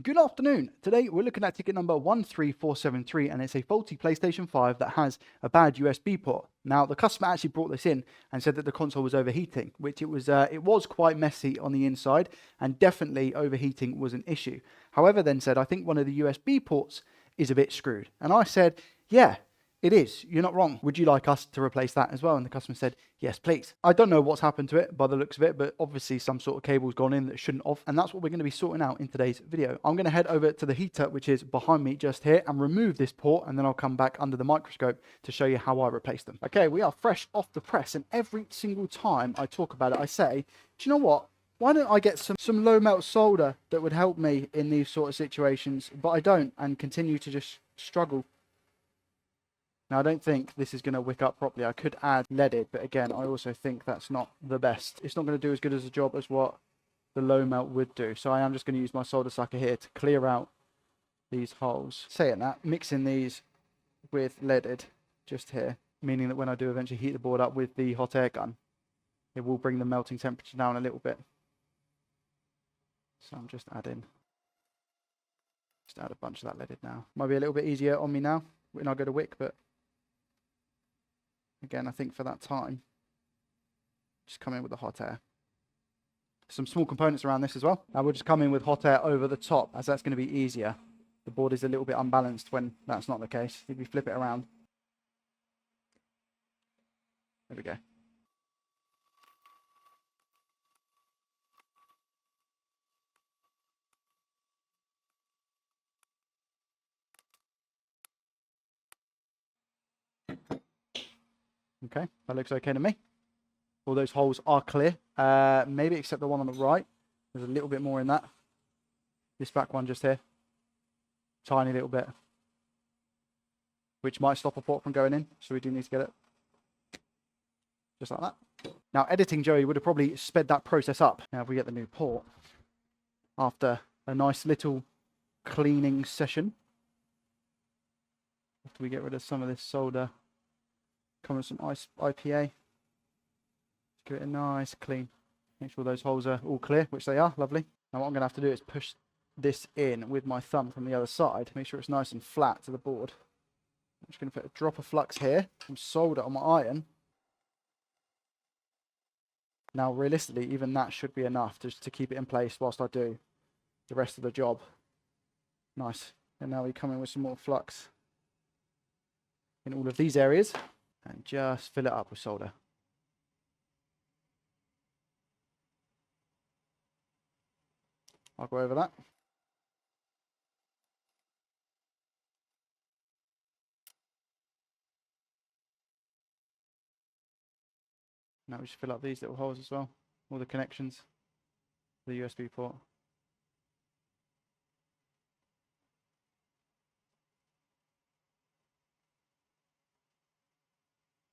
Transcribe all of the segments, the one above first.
Good afternoon. Today we're looking at ticket number 13473 and it's a faulty PlayStation 5 that has a bad USB port. Now the customer actually brought this in and said that the console was overheating, which it was quite messy on the inside and definitely overheating was an issue. However, then said, I think one of the USB ports is a bit screwed. And I said, yeah, it is. You're not wrong. Would you like us to replace that as well? And the customer said, yes, please. I don't know what's happened to it by the looks of it, but obviously some sort of cable's gone in that shouldn't have. And that's what we're going to be sorting out in today's video. I'm going to head over to the heater, which is behind me just here, and remove this port. And then I'll come back under the microscope to show you how I replace them. Okay, we are fresh off the press. And every single time I talk about it, I say, do you know what? Why don't I get some low melt solder that would help me in these sort of situations? But I don't, and continue to just struggle. Now, I don't think this is going to wick up properly. I could add leaded, but again, I also think that's not the best. It's not going to do as good as a job as what the low melt would do. So I am just going to use my solder sucker here to clear out these holes. Saying that, mixing these with leaded just here, meaning that when I do eventually heat the board up with the hot air gun, it will bring the melting temperature down a little bit. So I'm just add a bunch of that leaded now. Might be a little bit easier on me now when I go to wick, but again, I think for that time, just come in with the hot air. Some small components around this as well. Now we'll just come in with hot air over the top, as that's going to be easier. The board is a little bit unbalanced when that's not the case. If we flip it around. There we go. Okay, that looks okay to me. All those holes are clear, maybe except the one on the right. There's a little bit more in that. This back one just here, tiny little bit, which might stop a port from going in, so we do need to get it just like that. Now, editing Joey would have probably sped that process up. Now, if we get the new port, after a nice little cleaning session, after we get rid of some of this solder, come with some IPA. Give it a nice clean. Make sure those holes are all clear, which they are. Lovely. Now what I'm going to have to do is push this in with my thumb from the other side. Make sure it's nice and flat to the board. I'm just going to put a drop of flux here, some solder on my iron. Now realistically, even that should be enough just to keep it in place whilst I do the rest of the job. Nice. And now we come in with some more flux in all of these areas and just fill it up with solder. I'll go over that. Now we just fill up these little holes as well, all the connections, the USB port.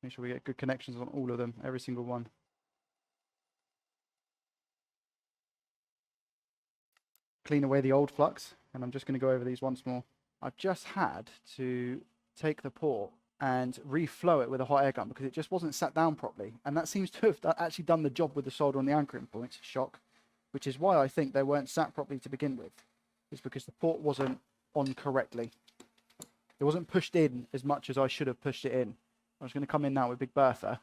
Make sure we get good connections on all of them, every single one. Clean away the old flux, and I'm just going to go over these once more. I've just had to take the port and reflow it with a hot air gun because it just wasn't sat down properly, and that seems to have actually done the job with the solder on the anchoring points. Shock. Which is why I think they weren't sat properly to begin with. It's because the port wasn't on correctly. It wasn't pushed in as much as I should have pushed it in. I'm just going to come in now with Big Bertha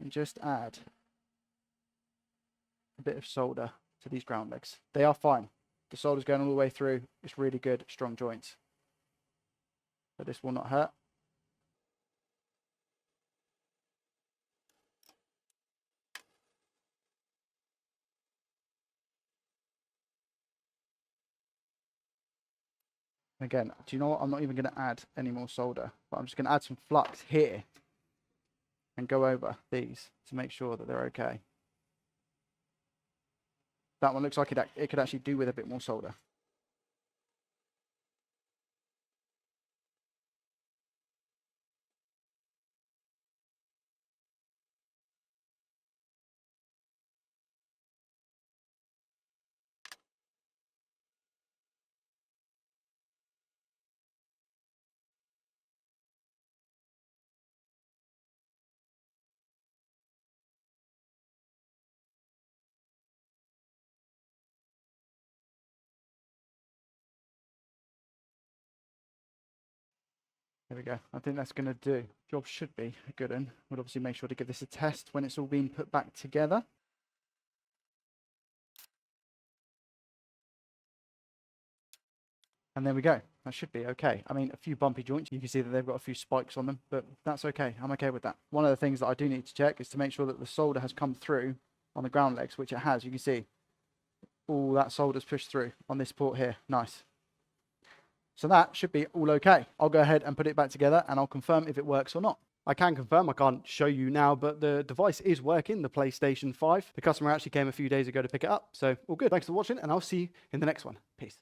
and just add a bit of solder to these ground legs. They are fine. The solder's going all the way through. It's really good, strong joints. But this will not hurt. Again, do you know what? I'm not even going to add any more solder, but I'm just going to add some flux here and go over these to make sure that they're okay. That one looks like it could actually do with a bit more solder. There we go. I think that's going to do. Job should be a good one. We'll obviously make sure to give this a test when it's all been put back together. And there we go. That should be okay. I mean, a few bumpy joints. You can see that they've got a few spikes on them, but that's okay. I'm okay with that. One of the things that I do need to check is to make sure that the solder has come through on the ground legs, which it has. You can see all that solder's pushed through on this port here. Nice. So that should be all okay. I'll go ahead and put it back together and I'll confirm if it works or not. I can confirm, I can't show you now, but the device is working, the PlayStation 5. The customer actually came a few days ago to pick it up. So all good. Thanks for watching and I'll see you in the next one. Peace.